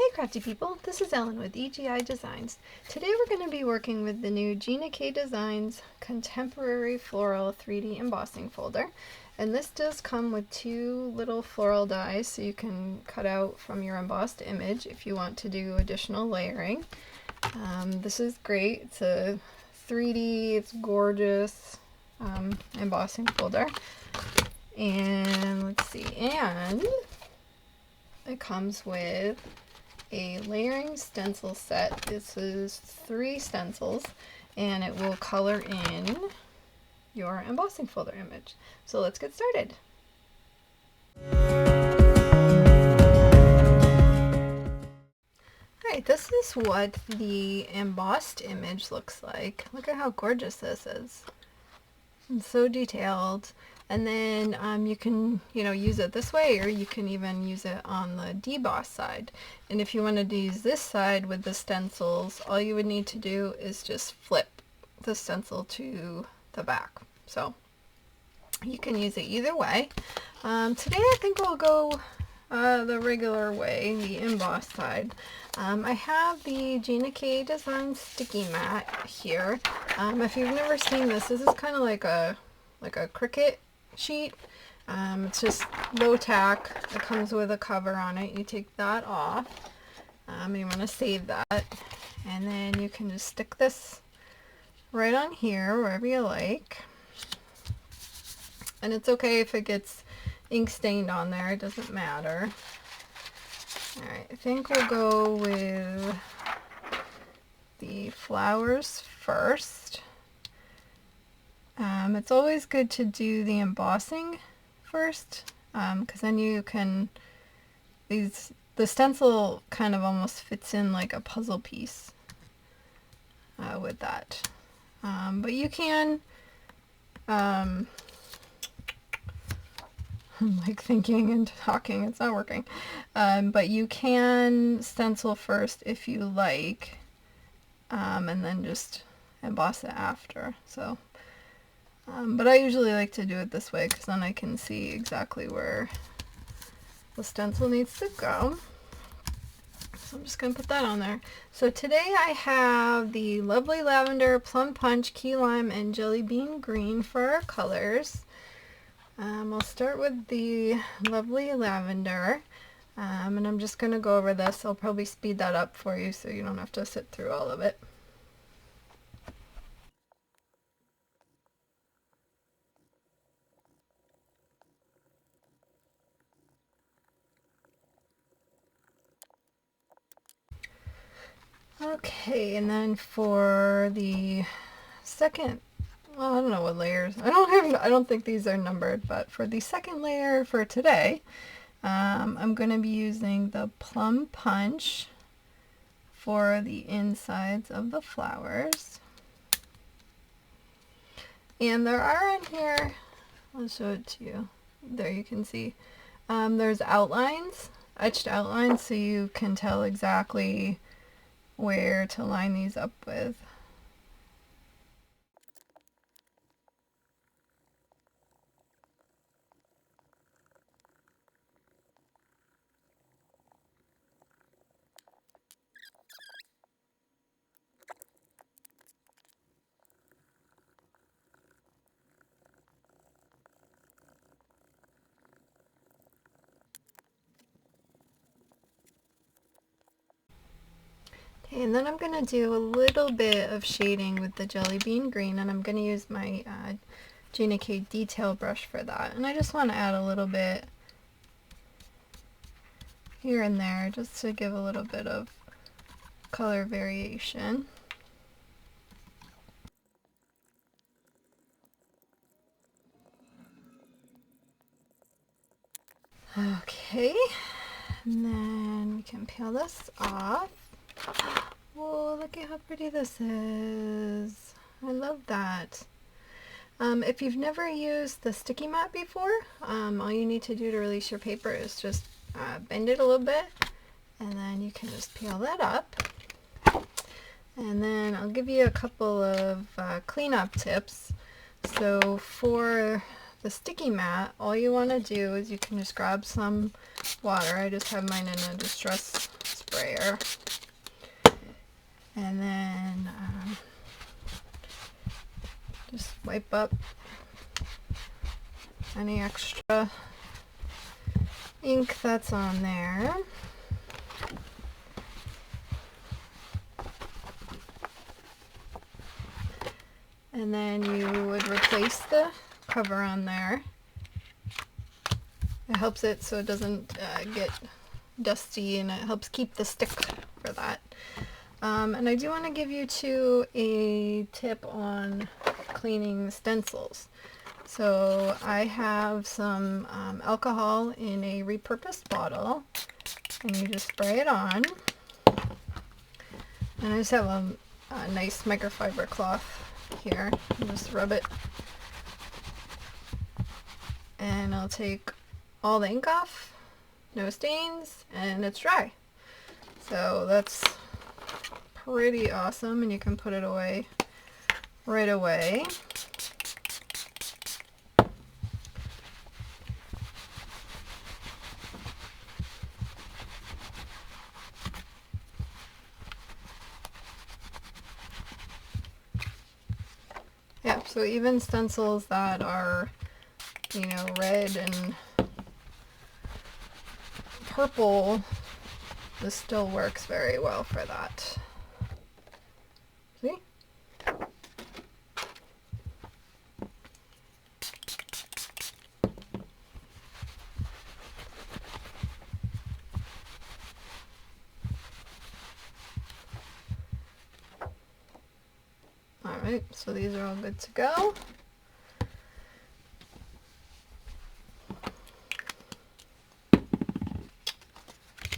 Hey crafty people, this is Ellen with EGI Designs. Today we're going to be working with the new Gina K Designs Contemporary Floral 3D Embossing folder. And this does come with two little floral dies so you can cut out from your embossed image if you want to do additional layering. This is great. It's a 3D, it's gorgeous embossing folder. And let's see, and it comes with a layering stencil set. This is 3 stencils and it will color in your embossing folder image. So let's get started. Alright, this is what the embossed image looks like. Look at how gorgeous this is. It's so detailed. And then you can, use it this way, or you can even use it on the deboss side. And if you wanted to use this side with the stencils, all you would need to do is just flip the stencil to the back. So you can use it either way. Today I think we'll go the regular way, the embossed side. I have the Gina K Designs sticky mat here. If you've never seen this, this is kind of like a Cricut sheet. It's just low tack. It comes with a cover on it. You take that off. You want to save that, and then you can just stick this right on here wherever you like. And it's okay if it gets ink stained on there, it doesn't matter. Alright, I think we'll go with the flowers first. It's always good to do the embossing first, because then you can, the stencil kind of almost fits in like a puzzle piece with that. But you can, I'm like thinking and talking, it's not working. But you can stencil first if you like, and then just emboss it after. So, but I usually like to do it this way because then I can see exactly where the stencil needs to go. So I'm just going to put that on there. So today I have the lovely Lavender, Plum Punch, Key Lime, and Jelly Bean Green for our colors. I'll start with the lovely Lavender, and I'm just going to go over this. I'll probably speed that up for you so you don't have to sit through all of it. Okay, and then for the second, well, I don't know what layers. I don't think these are numbered, but for the second layer for today, I'm going to be using the Plum Punch for the insides of the flowers. And there are on here, I'll show it to you. There you can see, there's outlines, etched outlines, so you can tell exactly where to line these up with. Okay, and then I'm going to do a little bit of shading with the Jelly Bean Green, and I'm going to use my Gina K detail brush for that. And I just want to add a little bit here and there just to give a little bit of color variation. Okay, and then we can peel this off. Whoa, look at how pretty this is. I love that. If you've never used the sticky mat before, all you need to do to release your paper is just bend it a little bit, and then you can just peel that up. And then I'll give you a couple of cleanup tips. So for the sticky mat, all you want to do is you can just grab some water. I just have mine in a distress spray. sprayer. And then just wipe up any extra ink that's on there. And then you would replace the cover on there. It helps it so it doesn't get dusty, and it helps keep the stick for that. And I do want to give you two a tip on cleaning stencils. So I have some alcohol in a repurposed bottle, and you just spray it on. And I just have a nice microfiber cloth here. You just rub it, and I'll take all the ink off, no stains, and it's dry. So that's pretty awesome, and you can put it away right away. Yeah, so even stencils that are, you know, red and purple, this still works very well for that. See? Alright, so these are all good to go.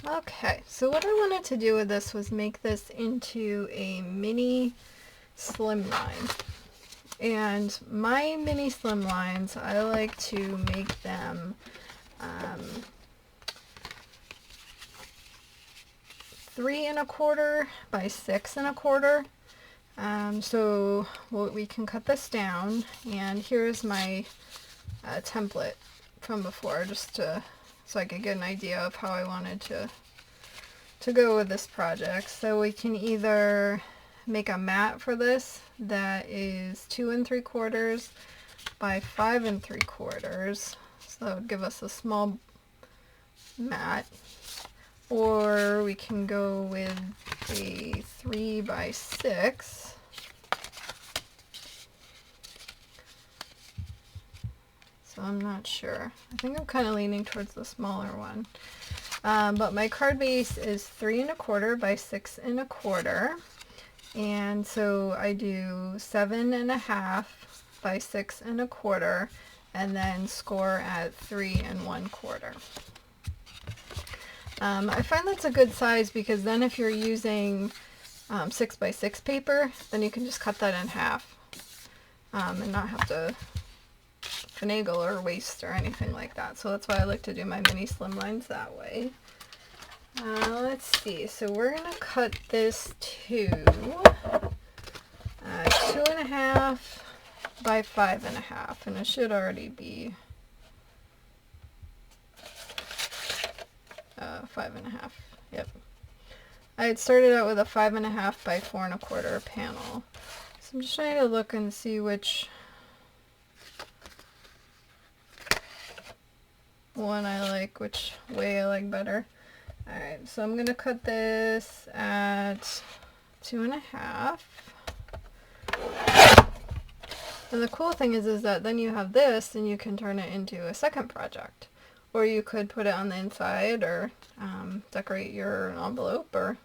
Okay, so what I wanted to do with this was make this into a mini slimline. And my mini slimlines, I like to make them 3 1/4 by 6 1/4. So we can cut this down, and here's my template from before, just so I could get an idea of how I wanted to go with this project. So we can either make a mat for this that is 2 3/4 by 5 3/4, so that would give us a small mat, or we can go with a 3 by 6. So I'm not sure. I think I'm kind of leaning towards the smaller one. But my card base is 3 1/4 by 6 1/4. And so I do 7 1/2 by 6 1/4, and then score at 3 1/4. I find that's a good size, because then if you're using 6 by 6 paper, then you can just cut that in half and not have to finagle or waste or anything like that. So that's why I like to do my mini slimlines that way. Let's see, so we're going to cut this to 2 1/2 by 5 1/2, and it should already be 5 1/2. Yep. I had started out with a 5 1/2 by 4 1/4 panel. So I'm just trying to look and see which one I like, which way I like better. Alright, so I'm going to cut this at 2 1/2. And the cool thing is that then you have this, and you can turn it into a second project. Or you could put it on the inside, or decorate your envelope, or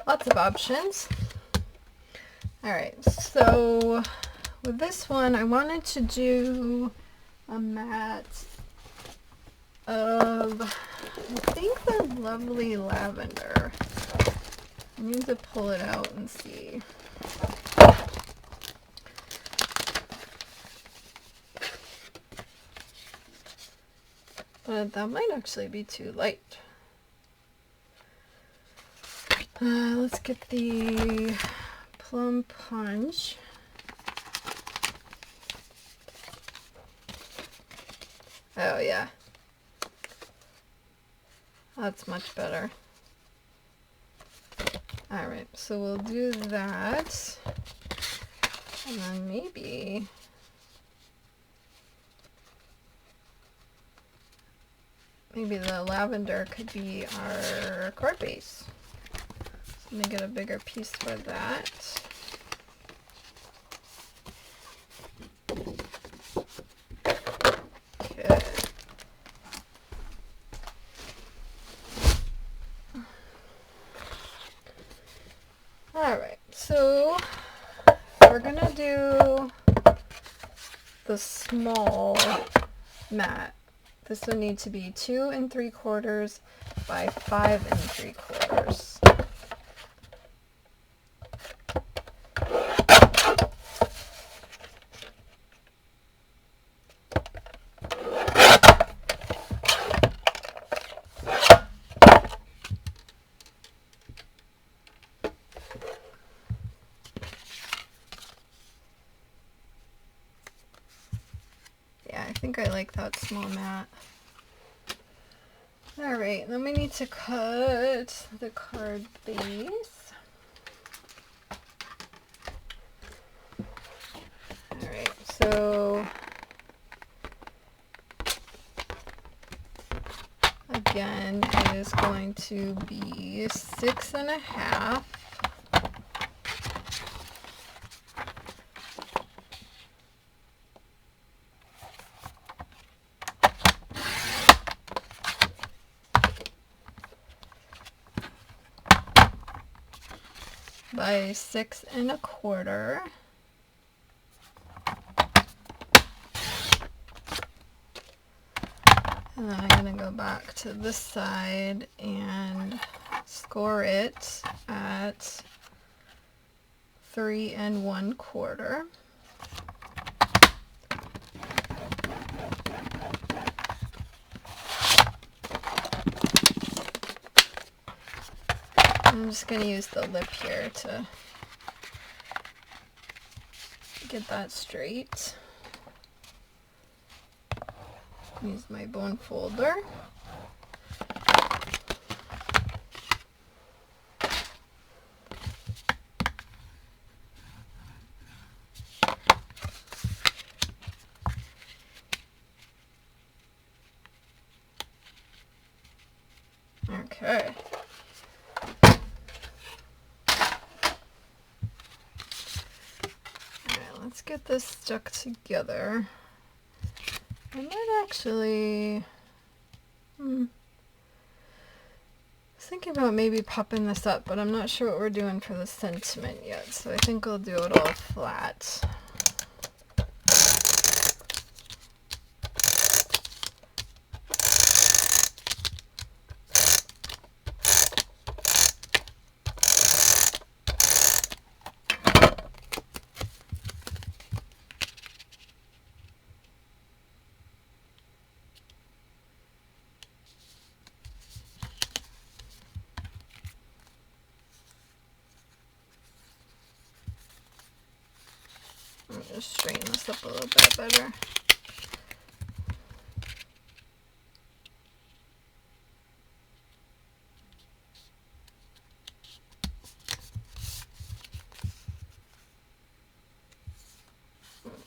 lots of options. Alright, so with this one, I wanted to do a mat of, I think, the lovely lavender. I need to pull it out and see. But that might actually be too light. Let's get the Plum Punch. Oh yeah. That's much better. Alright, so we'll do that. And then maybe the lavender could be our card base. So let me get a bigger piece for that. Okay. Alright, so we're gonna do the small mat. This will need to be 2 3/4 by 5 3/4. Yeah, I think I like that small mat. Alright, then we need to cut the card base. Alright, so again, it is going to be 6 1/2 by 6 1/4. And then I'm going to go back to this side and score it at 3 1/4. I'm just going to use the lip here to get that straight. Use my bone folder. Okay. Alright, let's get this stuck together. I might actually, I was thinking about maybe popping this up, but I'm not sure what we're doing for the sentiment yet, so I think I'll do it all flat. Just straighten this up a little bit better.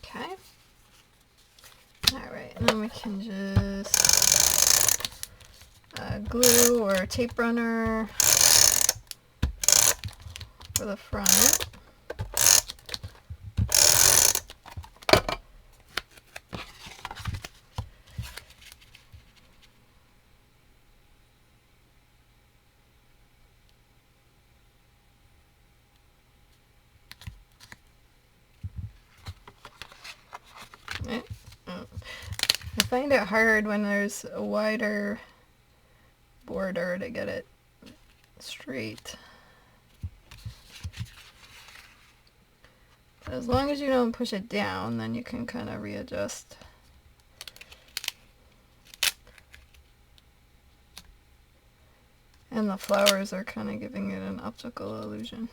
Okay. Alright, and then we can just glue or tape runner for the front. I find it hard when there's a wider border to get it straight. As long as you don't push it down, then you can kind of readjust. And the flowers are kind of giving it an optical illusion.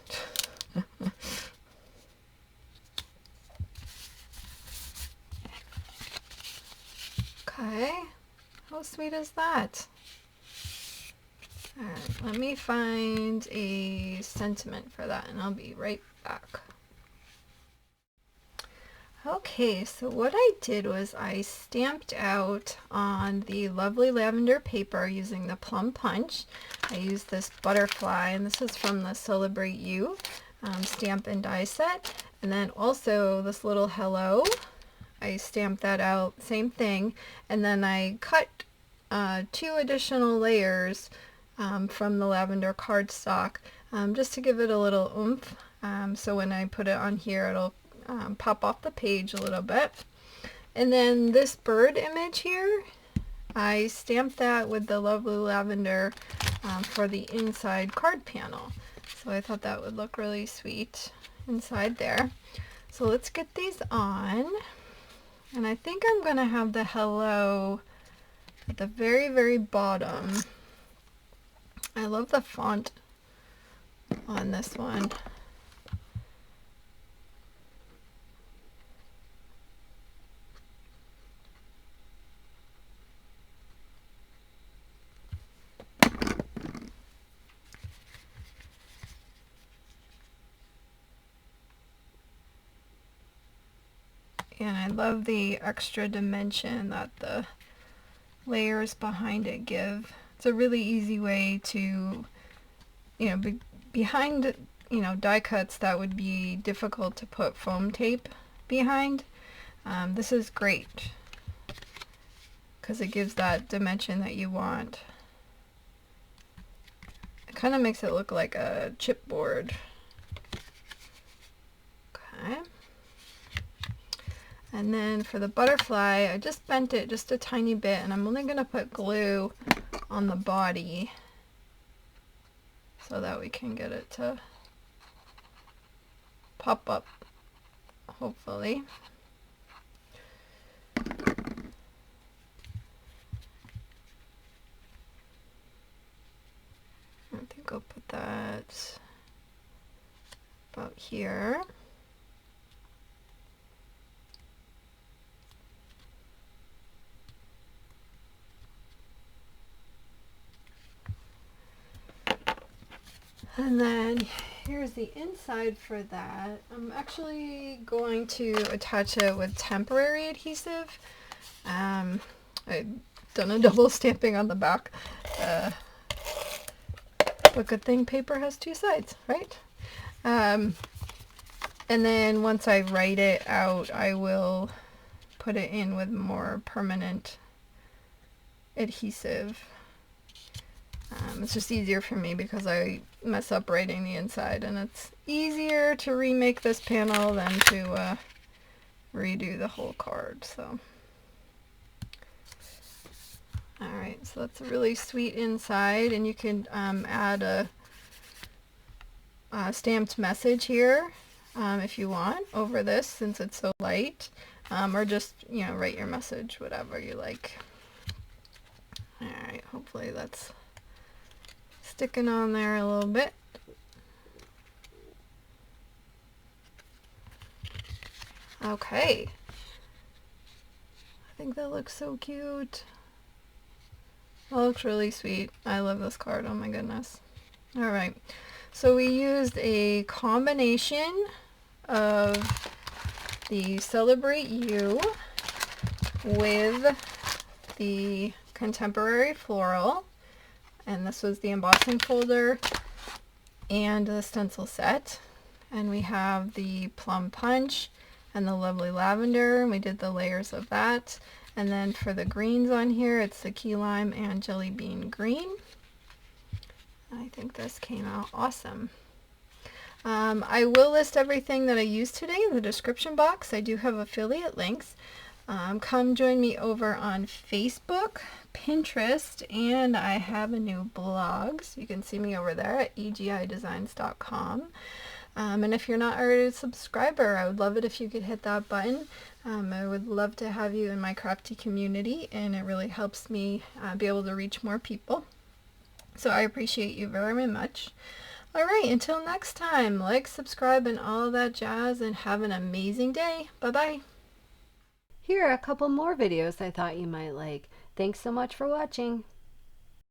Okay, how sweet is that? Alright, let me find a sentiment for that and I'll be right back. Okay, so what I did was I stamped out on the lovely lavender paper using the Plum punch. I used this butterfly, and this is from the Celebrate You stamp and die set. And then also this little hello, I stamped that out, same thing. And then I cut 2 additional layers from the lavender cardstock just to give it a little oomph. So when I put it on here, it'll pop off the page a little bit. And then this bird image here, I stamped that with the lovely lavender for the inside card panel. So I thought that would look really sweet inside there. So let's get these on. And I think I'm going to have the hello at the very, very bottom. I love the font on this one. And I love the extra dimension that the layers behind it give. It's a really easy way to, behind, die cuts that would be difficult to put foam tape behind. This is great because it gives that dimension that you want. It kind of makes it look like a chipboard. Okay. And then for the butterfly, I just bent it just a tiny bit, and I'm only going to put glue on the body so that we can get it to pop up, hopefully. I think I'll put that about here. And then here's the inside for that. I'm actually going to attach it with temporary adhesive. I've done a double stamping on the back. But good thing paper has 2 sides, right? And then once I write it out, I will put it in with more permanent adhesive. It's just easier for me because I mess up writing the inside, and it's easier to remake this panel than to redo the whole card. So, alright, so that's a really sweet inside, and you can add a stamped message here if you want over this, since it's so light, or just write your message, whatever you like. Alright, hopefully that's sticking on there a little bit. Okay. I think that looks so cute. That looks really sweet. I love this card. Oh my goodness. Alright. So we used a combination of the Celebrate You with the Contemporary Floral. And this was the embossing folder and the stencil set. And we have the Plum punch and the lovely lavender, and we did the layers of that. And then for the greens on here, it's the key lime and jelly bean green. I think this came out awesome. I will list everything that I used today in the description box. I do have affiliate links. Come join me over on Facebook, Pinterest, and I have a new blog, so you can see me over there at egidesigns.com. And if you're not already a subscriber, I would love it if you could hit that button. I would love to have you in my crafty community, and it really helps me be able to reach more people. So I appreciate you very much. Alright, until next time, like, subscribe, and all of that jazz, and have an amazing day. Bye-bye. Here are a couple more videos I thought you might like. Thanks so much for watching.